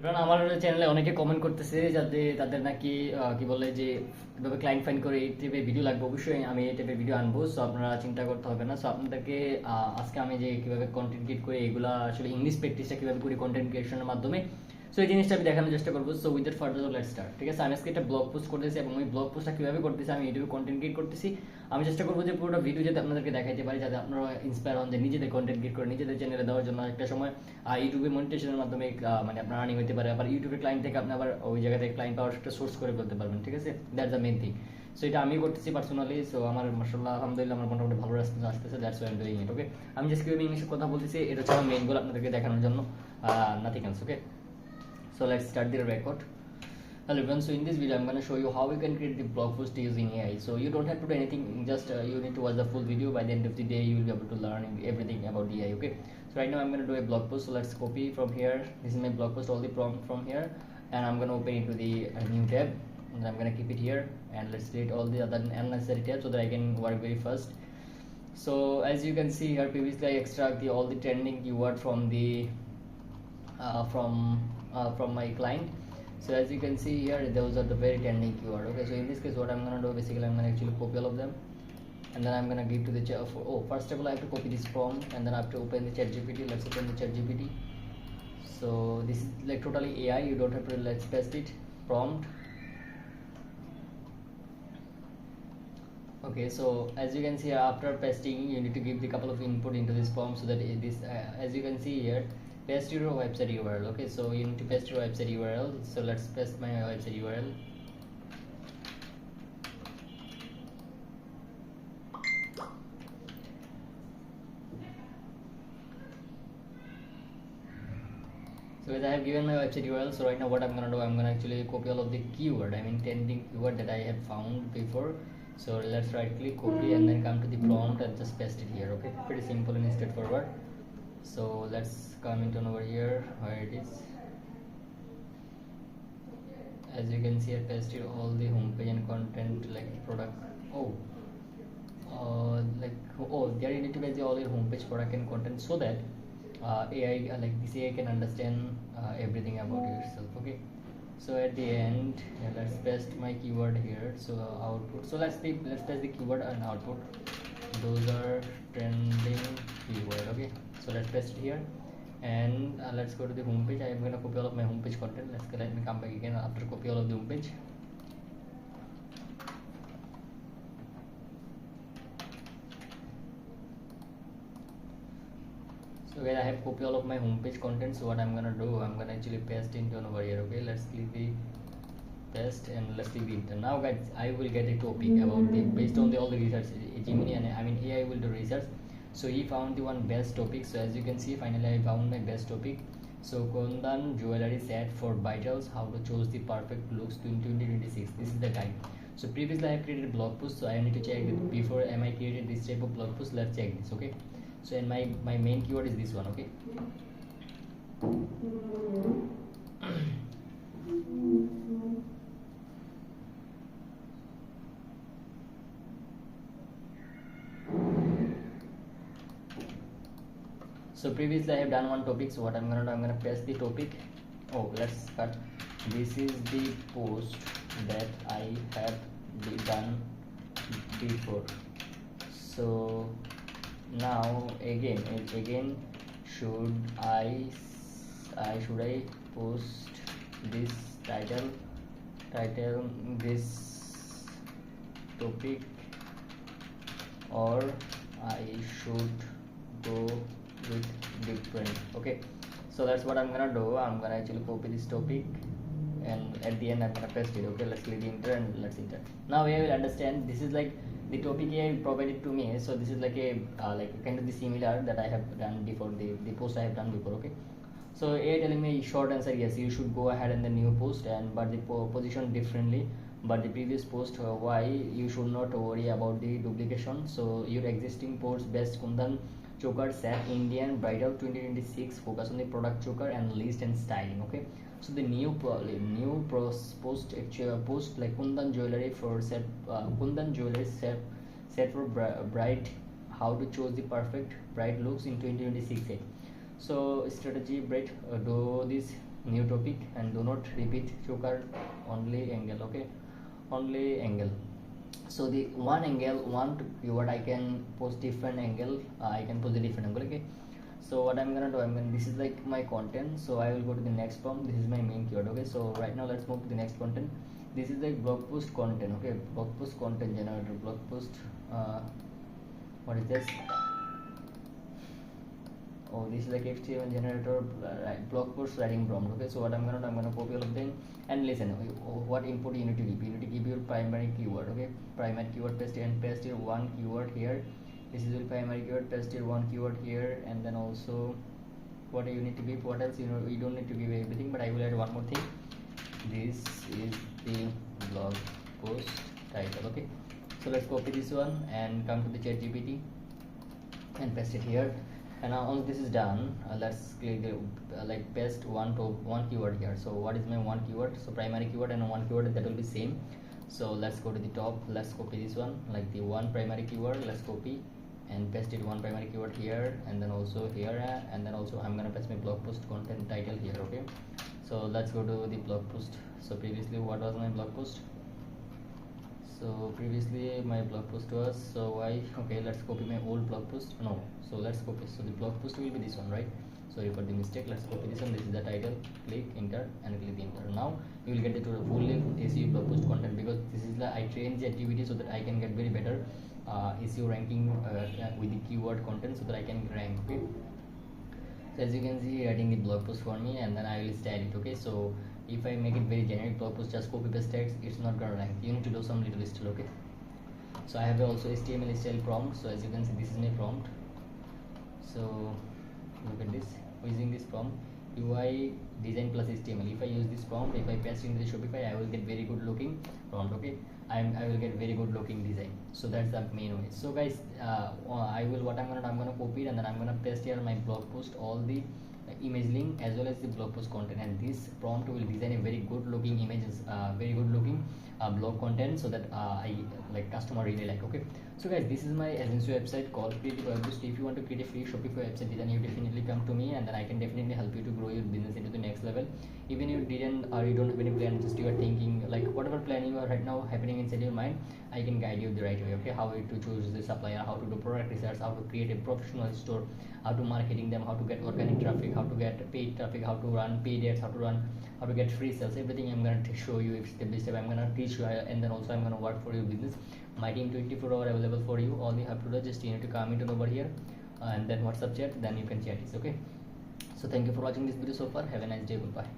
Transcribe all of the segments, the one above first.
কারণ আমার চ্যানেলে অনেকে কমেন্ট করতেছে যাতে তাদের নাকি কি বলে যে কিভাবে ক্লায়েন্ট ফাইন্ড করে এই টাইপের ভিডিও লাগবে। অবশ্যই আমি এই টাইপের ভিডিও আনবো, সো আপনারা চিন্তা করতে হবে না। সো আপনাদেরকে আজকে আমি যে কিভাবে কন্টেন্ট ক্রিয়েট করে এগুলা আসলে ইংলিশ প্র্যাকটিসটা কিভাবে করি কন্টেন্ট ক্রিয়েশনের মাধ্যমে, সো এই জিনিসটা আমি দেখানোর চেষ্টা করবো। So without further let's start. ঠিক আছে, আমি আজকে একটা ব্লগ পোস্ট করতেছি এবং ওই ব্লগ পোস্টটা কিভাবে করতেছি আমি ইউটিউবে কন্টেন্ট ক্রিয়েট করতেছি। আমি চেষ্টা করবো যে পুরোটা ভিডিও যাতে আপনাদেরকে দেখাইতে পারি, যাতে আপনারা ইন্সপায়ার হন যে নিজেদের কন্টেন্ট ক্রিয়েট করে নিজেদের চ্যানেলে দেওয়ার জন্য। একটা সময় ইউটিউবে মনিটাইজেশনের মাধ্যমে মানে আপনার আর্নিং হতে পারে, আবার ইউটিউবের ক্লায়েন্ট থেকে আপনি আবার ওই জায়গা থেকে ক্লায়েন্ট পাওয়ার একটা সোর্স করে ফেলতে পারবেন। ঠিক আছে, that's the main thing. So এটা আমি করতেছি পার্সোনালি। সো আমার মাশাআল্লাহ আলহামদুলিল্লাহ আমার মোটামুটি ভালো রেসপন্স আসতেছে, that's why I am doing it. Okay, আমি জাস্ট কিভাবে ইংলিশে কথা বলতেছি এটা হচ্ছে আমার মেইন গোল আপনাদেরকে দেখানোর জন্য, nothing else. Okay, so let's start the record. Hello everyone, so in this video I'm going to show you how you can create the blog post using AI. So you don't have to do anything, just you need to watch the full video. By the end of the day you will be able to learn everything about the AI. Okay, so right now I'm going to do a blog post, so let's copy from here. This is my blog post, all the prompt from here, and I'm going to open into the new tab, and I'm going to keep it here, and let's delete all the other unnecessary tabs so that I can work very fast. So as you can see here, previously I extract all the trending keyword from the from my client. So as you can see here, those are the very trending keyword. Okay, so in this case what I'm gonna do, basically I'm gonna actually copy all of them, and then I'm gonna give to the first of all I have to copy this prompt, and then I have to open the chat gpt. Let's open the chat gpt. So this is like totally AI, you don't have to, let's paste it, prompt. Okay, so as you can see, after pasting you need to give the couple of input into this form, so that this as you can see here, paste your website URL. Okay, so you need to paste your website URL. So let's paste my website URL. So as I have given my website URL, so right now what I'm gonna do, I'm gonna actually copy all of the keyword, I mean trending keyword that I have found before. So let's right click, copy, and then come to the prompt and just paste it here. Okay, pretty simple and straightforward. So let's come into over here where it is. As you can see, I pasted all the homepage and content like product. There you need to paste all your homepage, product, and content, so that AI like this AI can understand everything about yourself. Okay, so at the end, let's paste my keyword here. So output, so let's paste the keyword and output. Those are trending keyword. Okay, so let's paste it here, and let's go to the home page. I am going to copy all of my home page content. Let me come back again after copy all of the home page. So guys, I have copied all of my homepage content. So what I'm gonna do, I'm gonna actually paste into over here. Okay, let's click the paste and let's click the enter. Now guys, I will get a topic about the, based on the all the research, Gemini and I mean AI will do research. So he found the one best topic. So as you can see, finally I found my best topic. So Kundan jewelry set for vitals, how to choose the perfect looks 2026. This is the guide. So previously I have created a blog post, so I need to check it before am I created this type of blog post. Let's check this. Okay, so and my main keyword is this one. Okay, so previously I have done one topic. So what I'm gonna do, I'm gonna paste the topic. Let's cut. This is the post that I have done before. So now again should I post this title this topic, or I should go with different. Okay, so that's what I'm gonna do. I'm gonna actually copy this topic, and at the end I'm gonna paste it. Okay, let's click enter and let's enter. Now AI will understand this is like the topic AI provided to me. So this is like a kind of the similar that I have done before, the post I have done before. Okay, so AI telling me short answer, yes, you should go ahead and the new post, and but the position differently but the previous post. Why you should not worry about the duplication. So your existing post best Kundan choker set Indian bridal 2026, focus on the product choker and list and styling. Okay, so the new post actually post like Kundan jewelry for set Kundan jewelry set for bride, how to choose the perfect bride looks in 2026. So strategy, bride, do this new topic, and do not repeat choker, only angle. Okay, only angle. So the one angle, one keyword, I can post different angle, I can post the different angle. Okay, so what I'm gonna do, this is like my content, so I will go to the next prompt. This is my main keyword. Okay, so right now let's move to the next content. This is like blog post content. Okay, blog post content generator, blog post, what is this? Oh, this is like HTML generator, right, blog post writing prompt. Okay, so what I'm gonna do, I'm gonna copy all of them, and listen, what input you need to give. You need to give your primary keyword. Okay, primary keyword, paste and paste your one keyword here. This is your primary keyword, paste your one keyword here, and then also what you need to give. What else? You know, you don't need to give everything, but I will add one more thing. This is the blog post title. Okay, so let's copy this one and come to the ChatGPT and paste it here. And now once this is done, let's click like paste one keyword here. So what is my one keyword? So primary keyword and one keyword, that will be same. So let's go to the top, let's copy this one, like the one primary keyword, let's copy and paste it one primary keyword here, and then also here, and then also I'm gonna paste my blog post content title here. Okay, so let's go to the blog post. So previously what was my blog post? So previously my blog post was, so why, okay, let's copy my old blog post. No, so let's copy, so the blog post will be this one, right? Sorry for the mistake, let's copy this one. This is the title, click enter and click enter. Now you will get it to the full length SEO blog post content, because this is the, I trained the activity so that I can get very better SEO ranking with the keyword content, so that I can rank. Okay, so as you can see, writing the blog post for me, and then I will style it. Okay, so if I make it very generic blog post, just copy paste text, it's not gonna rank. You need to do some little style. Okay, so I have also HTML style prompt. So as you can see, this is my prompt. So look at this, using this prompt, UI design plus HTML. If I use this prompt, if I paste into the Shopify, I will get very good looking prompt. Okay, I will get very good looking design. So that's the main way. So guys, what I'm gonna copy it, and then I'm gonna paste here my blog post, all the image link as well as the blog post content, and this prompt will design a very good looking images, very good looking blog content, so that I like customer really like. Okay, so guys, this is my agency website called Creative Web Boost. If you want to create a free Shopify website design, you definitely come to me, and then I can definitely help you to grow your business into the next level. Even you didn't, or you don't have any plan, just you are thinking like whatever plan you are right now happening inside your mind, I can guide you the right way. Okay, how to choose the supplier, how to do product research, how to create a professional store, how to marketing them, how to get organic traffic, how to get paid traffic, how to run paid ads, how to get free sales. Everything I'm gonna show you step by step. I'm gonna teach you, and then also I'm gonna work for your business. My team 24-hour available for you. All you have to do, just you need to come into over here, and then WhatsApp chat, then you can chat it. Okay, so thank you for watching this video so far. Have a nice day. Goodbye.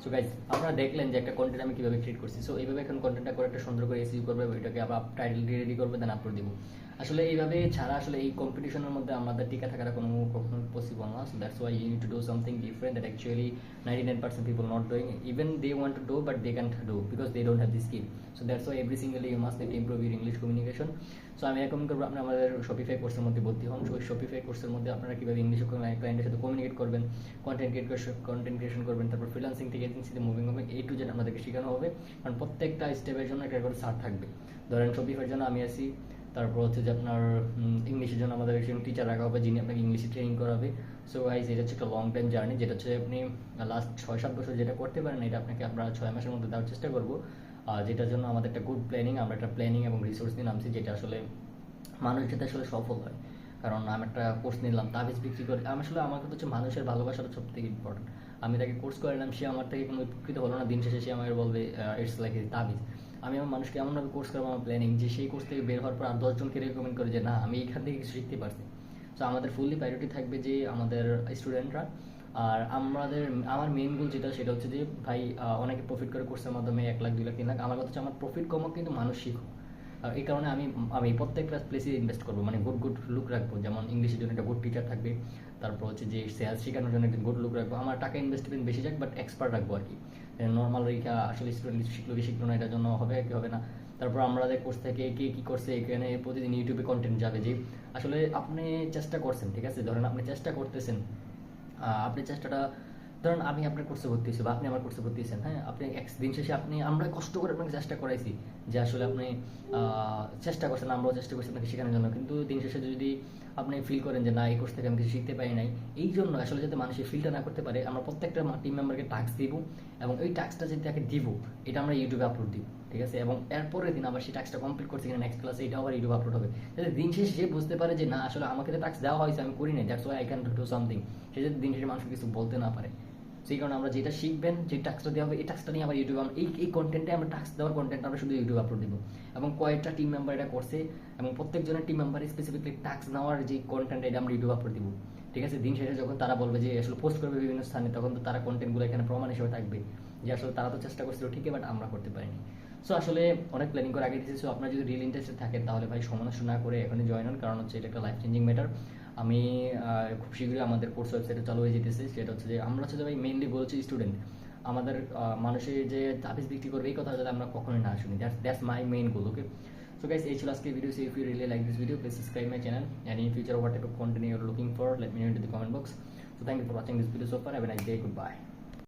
So guys, আপনারা দেখলেন যে একটা content আমি কীভাবে create করছি। So এইভাবে এখন কন্টেন্টটা করে একটা সুন্দর করে এসিও করবে, ওইটাকে আবার টাইটেল রেডি করবে, দেন আপলোড দিব। আসলে এইভাবে ছাড়া আসলে এই কম্পিটিশনের মধ্যে আমাদের টিকা থাকাটা কখনো পসিবল না। So that's why you need to do something different that actually 99% people not doing. Even they want to do, but they can't do because they don't have the skill. So that's why every single day you must need to improve your English communication. So আমি recommend করবো আপনি আমাদের Shopify কোর্সের মধ্যে ভর্তি হন। So Shopify কোর্সের মধ্যে আপনারা কীভাবে ইংলিশে ক্লায়েন্টের সাথে কমিউনিকেট করবেন, কন্টেন্ট ক্রিয়েশন করবেন, তারপর ফ্রিল্যান্সিং থেকে এজেন্সিতে মুভিং হবে, A to Z আপনাদেরকে শেখানো হবে। কারণ প্রত্যেকটা স্টেপের জন্য একটা করে সার থাকবে। ধরেন শপিফাইয়ের জন্য আমি আছি, তারপর হচ্ছে যে আপনার ইংলিশের জন্য আমাদের একজন টিচার রাখা হবে যিনি আপনাকে ইংলিশে ট্রেনিং করাবে। সো গাইজ, এটা হচ্ছে একটা লং টাইম জার্নি, যেটা হচ্ছে আপনি লাস্ট 6-7 বছর যেটা করতে পারেন, এটা আপনাকে আমরা 6 মাসের মধ্যে দেওয়ার চেষ্টা করবো। যেটার জন্য আমাদের একটা গুড প্ল্যানিং, আমরা একটা প্ল্যানিং এবং রিসোর্স নিয়ে নামছি, যেটা আসলে মানুষ যাতে আসলে সফল হয়। কারণ আমি একটা কোর্স নিলাম, তাবিজ বিক্রি করে, আমি আসলে আমার কথা হচ্ছে মানুষের ভালোবাসাটা সব থেকে ইম্পর্টেন্ট। আমি তাকে কোর্স করে নিলাম, সে আমার থেকে কোনো উপকৃত হলো না, দিন শেষে সে আমাকে বলবে ইটস লাইক এ তাবিজ। আমি আমার মানুষকে এমনভাবে কোর্স করবো, আমার প্ল্যানিং, যে সেই কোর্স থেকে বের হওয়ার পর আর 10 জনকে রেকমেন্ড করে যে না, আমি এইখান থেকে কিছু শিখতে পারছি। সো আমাদের ফুললি প্রায়োরিটি থাকবে যে আমাদের স্টুডেন্টরা। আর আমার মেইন গোল যেটা, সেটা হচ্ছে যে ভাই অনেকে প্রফিট করে কোর্সের মাধ্যমে 1 লাখ 2 লাখ 3 লাখ। আমার কথা হচ্ছে আমার প্রফিট কমক কিন্তু মানুষ শিখো। এই কারণে আমি প্রত্যেকটা প্লেসে ইনভেস্ট করবো, মানে গুড লুক রাখবো। যেমন ইংলিশের জন্য একটা গুড টিচার থাকবে, তারপর হচ্ছে যে সেলস শেখানোর জন্য একটা গুড লুক রাখবো। আমার টাকা ইনভেস্টমেন্ট বেশি যাক, বাট এক্সপার্ট রাখবো আর কি। নর্মাল রেখা আসলে স্টুডেন্ট কিছু শিখলো কি শিখলো না, এটার জন্য হবে কি হবে না। তারপর আমাদের কোর্স থেকে কে কী করছে, এখানে প্রতিদিন ইউটিউবে কন্টেন্ট যাবে, যে আসলে আপনি চেষ্টা করছেন, ঠিক আছে, ধরেন আপনি চেষ্টা করতেছেন, আপনি চেষ্টাটা, ধরুন আমি আপনার কোর্সে ভর্তি হয়েছি বা আপনি আমার কোর্সে ভর্তি হয়েছেন, হ্যাঁ, আপনি দিন শেষে আমরা কষ্ট করে আপনাকে চেষ্টা করাইছি, যে আসলে আপনি চেষ্টা করছেন, আমরাও চেষ্টা করছি আপনাকে শেখানোর জন্য, কিন্তু দিন শেষে যদি আপনি ফিল করেন যে না এই কোর্স থেকে আমি কিছু শিখতে পারি নাই, এই জন্য আসলে যাতে মানুষ ফিলটা না করতে পারে আমরা প্রত্যেকটা টিম মেম্বারকে টাস্ক দিব, এবং ওই টাস্কটা যদি তাকে দিব এটা আমরা ইউটিউবে আপলোড দিব, ঠিক আছে? এবং এরপরের দিন আবার সেই টাস্কটা কমপ্লিট করছি কিনা নেক্সট ক্লাসে এটা আবার ইউটিউবে আপলোড হবে, যাতে দিন শেষে সে বুঝতে পারে যে না আসলে আমাকে তো টাস্ক দেওয়া হয়েছে আমি করি নাই, that's why I can do something, সে যাতে দিন শেষে মানুষকে কিছু বলতে না পারে। সেই কারণে আমরা যেটা শিখবেন, যে টাস্কটা দেওয়া হবে এই টাস্কটা নিয়ে আবার ইউটিউবে এই কন্টেন্টে আমরা টাস্ক দেওয়ার কন্টেন্ট আমরা শুধু ইউটিউবে আপলোড দিব, এবং কয়েকটা টিম মেম্বার এটা করছে, এবং প্রত্যেকজনের টিম মেম্বার স্পেসিফিকলি টাস্ক নেওয়ার যে কন্টেন্ট এটা আমরা ইউটিউবে আপলোড দিব, ঠিক আছে? দিন শেষে যখন তারা বলবে যে আসলে পোস্ট করবে বিভিন্ন স্থানে, তখন তো তারা কন্টেন্টগুলো এখানে প্রমাণ হিসেবে থাকবে যে আসলে তারা তো চেষ্টা করছিল ঠিকই, বাট আমরা করতে পারিনি। সো আসলে অনেক প্ল্যানিং করে আগে দিয়েছি। সো আপনারা যদি রিয়েল ইন্টারেস্টেড থাকেন তাহলে ভাই সমালোচনা না করে এখনই জয়েন হন, কারণ হচ্ছে এটা একটা লাইফ চেঞ্জিং ম্যাটার। আমি খুব শীঘ্রই আমাদের কোর্স ওয়েবসাইটে চালু হয়ে যেতেছে, সেটা হচ্ছে যে আমরা হচ্ছে ভাই মেইনলি বলছি স্টুডেন্ট, আমাদের মানুষের যে তাবিজ বিক্রি করবে এই কথা যাতে আমরা কখনোই না শুনি, that's my main goal. Okay, so guys, এই ছিল আজকের video. So if you really like this video, please subscribe my channel, and in future what type of content you're looking for, let me know in the comment box. So thank you for watching this video so far. Have a nice day. Goodbye.